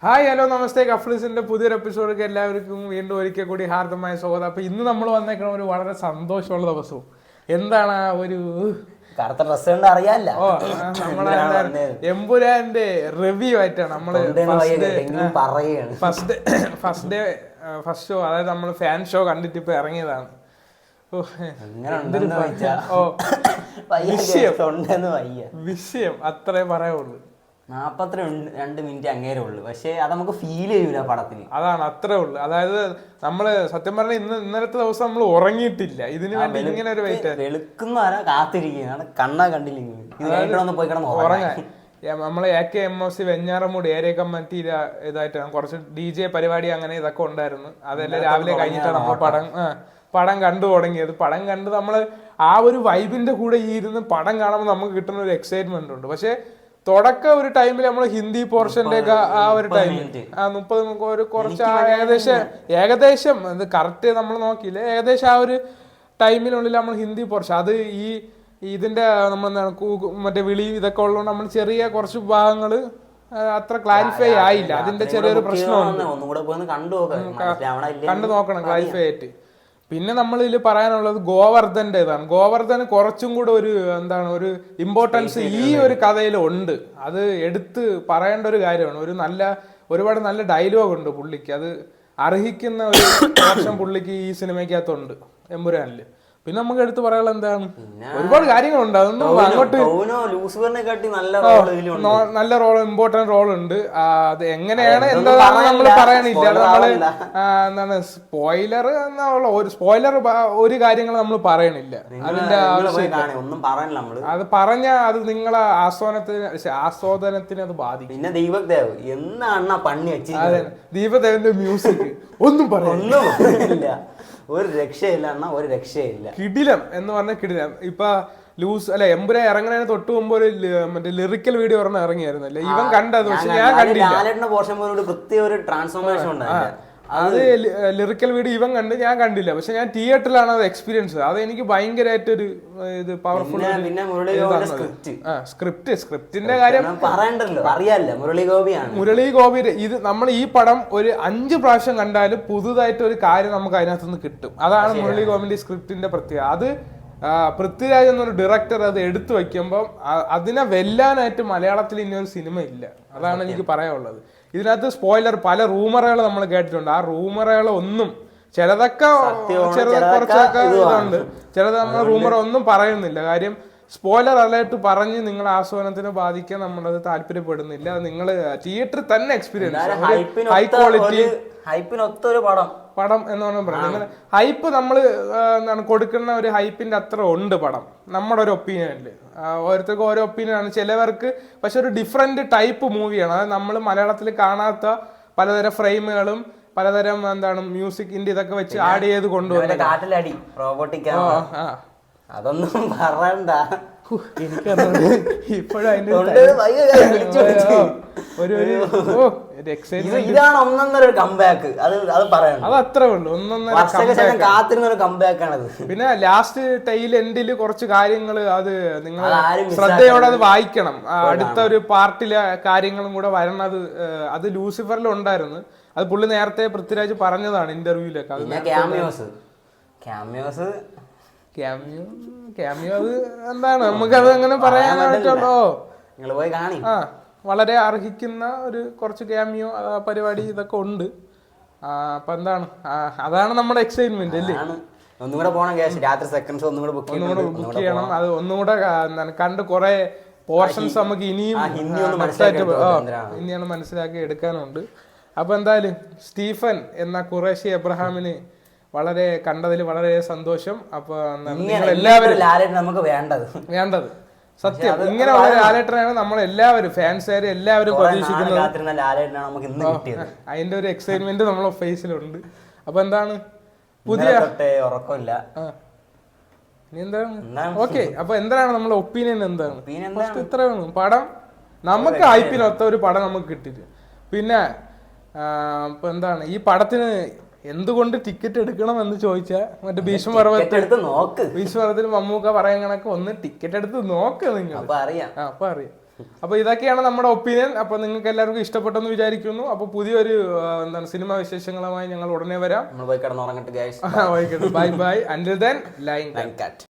Hi hello നമസ്തേ. കഫ്ലീസിന്റെ പുതിയൊരു എപ്പിസോഡിലേക്ക് എല്ലാവർക്കും വീണ്ടും ഒരിക്കൽ കൂടി ഹാർദമായ സ്വാഗതം. അപ്പൊ ഇന്ന് നമ്മൾ വന്നേക്കണ ഒരു വളരെ സന്തോഷമുള്ള ദിവസവും എന്താണ് ആ ഒരു കറുത്ത ഡ്രസ് കൊണ്ട് അറിയാല്ല. നമ്മളെ എമ്പുരാന്റെ റിവ്യൂ ആയിട്ടാണ് നമ്മള് ഫസ്റ്റ് ഷോ, അതായത് നമ്മൾ ഫാൻ ഷോ കണ്ടിട്ട് ഇപ്പൊ ഇറങ്ങിയതാണ്. വിഷയം അത്രേ പറയാവുള്ളൂ. 42 മിനിറ്റ് അങ്ങേരെ ഉള്ളു, പക്ഷെ അത് നമുക്ക് ഫീൽ ചെയ്യൂല പടത്തിന്. അതാണ്, അത്രേ ഉള്ളു. അതായത് നമ്മള് സത്യം പറഞ്ഞ ഇന്നലത്തെ ദിവസം നമ്മൾ ഉറങ്ങിയിട്ടില്ല ഇതിനു വേണ്ടി. ഇങ്ങനെ ഒരു വെയിറ്റ് വെളുക്കുന്ന കാത്തിരിക്കുകയാണ്, കണ്ണാ കണ്ടില്ലെങ്കിൽ പോയി കിടന്ന് ഉറങ്ങാൻ. നമ്മളെ AKMOC വെഞ്ഞാറമൂട് ഏരിയ കമ്മിറ്റി ഇതായിട്ടാണ് കുറച്ച് DJ പരിപാടി അങ്ങനെ ഇതൊക്കെ ഉണ്ടായിരുന്നു. അതെല്ലാം രാവിലെ കഴിഞ്ഞിട്ടാണ് നമ്മൾ പടം കണ്ടു തുടങ്ങിയത്. പടം കണ്ട് നമ്മള് ആ ഒരു വൈബിന്റെ കൂടെ ഈ ഇരുന്ന് പടം കാണുമ്പോൾ നമുക്ക് കിട്ടുന്ന ഒരു എക്സൈറ്റ്മെന്റ് ഉണ്ട്. പക്ഷെ തുടക്ക ഒരു ടൈമിൽ നമ്മൾ ഹിന്ദി പോർഷനിലേക്ക് ആ ഒരു ടൈമിൽ 30 ഒരു കുറച്ച് ഏകദേശം ഇത് കറക്റ്റ് നമ്മൾ നോക്കിയില്ല, ഏകദേശം ആ ഒരു ടൈമിനുള്ളിൽ നമ്മൾ ഹിന്ദി പോർഷൻ അത് ഇതിന്റെ നമ്മൾ മറ്റേ വിളി ഇതൊക്കെ ഉള്ളതുകൊണ്ട് നമ്മൾ ചെറിയ കുറച്ച് ഭാഗങ്ങൾ അത്ര ക്ലാരിഫൈ ആയില്ല. അതിന്റെ ചെറിയൊരു പ്രശ്നമുണ്ട്, കണ്ടു നോക്കണം ക്ലാരിഫൈ ആയിട്ട്. പിന്നെ നമ്മൾ ഇതിൽ പറയാനുള്ളത് ഗോവർദ്ധന്റെ ഇതാണ്. ഗോവർദ്ധന് കുറച്ചും കൂടെ ഒരു ഒരു ഇമ്പോർട്ടൻസ് ഈ ഒരു കഥയിൽ ഉണ്ട്. അത് എടുത്ത് പറയേണ്ട ഒരു കാര്യമാണ്. ഒരുപാട് നല്ല ഡയലോഗ് ഉണ്ട് പുള്ളിക്ക്. അത് അർഹിക്കുന്ന ഒരു പോർഷൻ പുള്ളിക്ക് ഈ സിനിമയ്ക്കകത്തുണ്ട് എമ്പുരാനില്. പിന്നെ നമുക്ക് എടുത്ത് പറയാനുള്ള എന്താണ്, ഒരുപാട് കാര്യങ്ങളുണ്ട്. അതൊന്നും അങ്ങോട്ട് നല്ല റോൾ, ഇമ്പോർട്ടന്റ് റോൾ ഉണ്ട്. അത് എങ്ങനെയാണ് എന്താണെന്ന് നമ്മൾ പറയണില്ല. അത് നമ്മള് സ്പോയിലർ ഒരു കാര്യങ്ങൾ നമ്മൾ പറയണില്ല. അതിന്റെ അത് പറഞ്ഞ അത് നിങ്ങളെ ആസ്വാദനത്തിന് അത് ബാധിക്കും. പിന്നെ ദീപദേവന്റെ മ്യൂസിക് ഒന്നും പറയില്ല, ഒരു രക്ഷയില്ല അണ്ണാ, ഒരു രക്ഷയില്ല. കിടിലം എന്ന് പറഞ്ഞ കിടിലം. ഇപ്പൊ എമ്പുരാൻ ഇറങ്ങുന്നതിന് തൊട്ട് മുമ്പ് ഒരു മറ്റേ ലിറിക്കൽ വീഡിയോ പറഞ്ഞ ഇറങ്ങിയായിരുന്നല്ലേ, ഇവൻ കണ്ടത്. പക്ഷെ ഞാൻ കണ്ടില്ല. പോർഷൻ പോലെ കൃത്യ ഒരു ട്രാൻസ്ഫോർമേഷൻ ഉണ്ടായിരുന്നു. അത് ലിറിക്കൽ വീഡിയോ ഇവൻ കണ്ട്, ഞാൻ കണ്ടില്ല. പക്ഷെ ഞാൻ തിയേറ്ററിലാണ് അത് എക്സ്പീരിയൻസ്. അത് എനിക്ക് ഭയങ്കരമായിട്ടൊരു ഇത് പവർഫുൾ. സ്ക്രിപ്റ്റിന്റെ കാര്യം പറയണ്ടല്ലോ, അറിയാലോ. മുരളി ഗോപി ഇത് നമ്മൾ ഈ പടം ഒരു 5 പ്രാവശ്യം കണ്ടാലും പുതുതായിട്ട് ഒരു കാര്യം നമുക്ക് അതിനകത്തുനിന്ന് കിട്ടും. അതാണ് മുരളി ഗോപിന്റെ സ്ക്രിപ്റ്റിന്റെ പ്രത്യേകത. അത് പൃഥ്വിരാജ് എന്നൊരു ഡയറക്ടർ അത് എടുത്തു വെക്കുമ്പോൾ അതിനെ വെല്ലാനായിട്ട് മലയാളത്തിൽ ഇനി ഒരു സിനിമ ഇല്ല. അതാണ് എനിക്ക് പറയാനുള്ളത്. ഇതിനകത്ത് സ്പോയിലർ പല റൂമറുകൾ നമ്മൾ കേട്ടിട്ടുണ്ട്. ആ റൂമറുകൾ ഒന്നും ചിലതൊക്കെ കുറച്ചൊക്കെ ഇതുണ്ട്, ചിലത് നമ്മൾ റൂമർ ഒന്നും പറയുന്നില്ല. കാര്യം സ്പോയിലർ അലേർട്ട് പറഞ്ഞ് നിങ്ങളെ ആസ്വാദനത്തിന് ബാധിക്കാൻ നമ്മളത് താല്പര്യപ്പെടുന്നില്ല. നിങ്ങൾ തിയേറ്ററിൽ തന്നെ എക്സ്പീരിയൻസ് ഹൈ ക്വാളിറ്റി പടം എന്ന് പറഞ്ഞാൽ നിങ്ങൾ ഹൈപ്പ് നമ്മൾ കൊടുക്കുന്ന ഒരു ഹൈപ്പിന്റെ അത്ര ഉണ്ട് പടം, നമ്മുടെ ഒരു ഒപ്പീനിയനിൽ. ഓരോരുത്തർക്കും ഓരോ ഒപ്പീനിയനാണ്. ചിലവർക്ക് പക്ഷെ ഒരു ഡിഫറെന്റ് ടൈപ്പ് മൂവിയാണ്. അതായത് നമ്മൾ മലയാളത്തിൽ കാണാത്ത പലതരം ഫ്രെയിമുകളും പലതരം മ്യൂസിക്കിന്റെ ഇതൊക്കെ വെച്ച് ആഡ് ചെയ്ത് കൊണ്ടുവരുന്നത്. അതൊന്നും പറയണ്ട. ഇപ്പോഴും ഇതാണ് ഒന്നൊന്നര കംബാക്ക്. അത് പറയണം, അത് അത്രേ ഉള്ളൂ. കാത്തിരുന്നൊരു കംബാക്കാണത്. പിന്നെ ലാസ്റ്റ് ടൈൽ എൻഡില് കുറച്ച് കാര്യങ്ങൾ അത് നിങ്ങൾ ശ്രദ്ധയോടെ അത് വായിക്കണം. അടുത്ത ഒരു പാർട്ടിലെ കാര്യങ്ങളും കൂടെ വരണത് അത് ലൂസിഫറിൽ ഉണ്ടായിരുന്നു. അത് പുള്ളി നേരത്തെ പൃഥ്വിരാജ് പറഞ്ഞതാണ് ഇന്റർവ്യൂലൊക്കെ. ക്യാമിയോ അത് നമുക്കത് അങ്ങനെ പറയാനായിട്ടുണ്ടോ? വളരെ അർഹിക്കുന്ന ഒരു കുറച്ച് ക്യാമിയോ പരിപാടി ഇതൊക്കെ ഉണ്ട്. അപ്പൊ അതാണ് നമ്മുടെ എക്സൈറ്റ്മെന്റ് അല്ലേ. ഒന്നുകൂടെ പോകണം, രാത്രി സെക്കൻഡ് ഷോ ഒന്നുകൂടെ ബുക്ക് ചെയ്യണം. അത് ഒന്നുകൂടെ കണ്ട് കുറെ പോർഷൻസ് നമുക്ക് ഇനിയും മനസ്സിലാക്കി എടുക്കാനുണ്ട്. അപ്പൊ എന്തായാലും സ്റ്റീഫൻ എന്ന ഖുറേഷി എബ്രഹാമിന് കണ്ടതിൽ വളരെ സന്തോഷം. അപ്പൊ എല്ലാവരും നമുക്ക് വേണ്ടത് സത്യം ഇങ്ങനെയുള്ള ലാലേട്ടനാണ് നമ്മൾ എല്ലാവരും ഫാൻസുകാരും എല്ലാവരും പ്രതീക്ഷിക്കുന്നത്. അതിന്റെ ഒരു എക്സൈറ്റ്മെന്റ് നമ്മളെ ഫേസിലുണ്ട്. അപ്പൊ പുതിയ ഉറക്കമില്ല ഇനി ഓക്കെ. അപ്പൊ എന്താണ് നമ്മളെ ഒപ്പീനിയൻ? ഇത്രയാണ് പടം. നമുക്ക് ഹൈപ്പിനൊത്ത ഒരു പടം നമുക്ക് കിട്ടിയിട്ട്. പിന്നെ ഇപ്പൊ ഈ പടത്തിന് എന്തുകൊണ്ട് ടിക്കറ്റ് എടുക്കണം എന്ന് ചോദിച്ചാൽ മറ്റേ ഭീഷ്മപർവ്വത്തിൽ മമ്മൂക്ക പറയാൻ കണക്ക് ഒന്ന് ടിക്കറ്റ് എടുത്ത് നോക്ക് നിങ്ങൾ. അപ്പൊ അറിയാം. അപ്പൊ ഇതൊക്കെയാണ് നമ്മുടെ ഒപ്പീനിയൻ. അപ്പൊ നിങ്ങൾക്ക് എല്ലാവർക്കും ഇഷ്ടപ്പെട്ടെന്ന് വിചാരിക്കുന്നു. അപ്പൊ പുതിയൊരു എന്താണ് സിനിമാ വിശേഷങ്ങളുമായി ഞങ്ങൾ ഉടനെ വരാം. നമ്മൾ പോയി കിടന്നുറങ്ങട്ടെ guys. Bye bye. Until then line cut.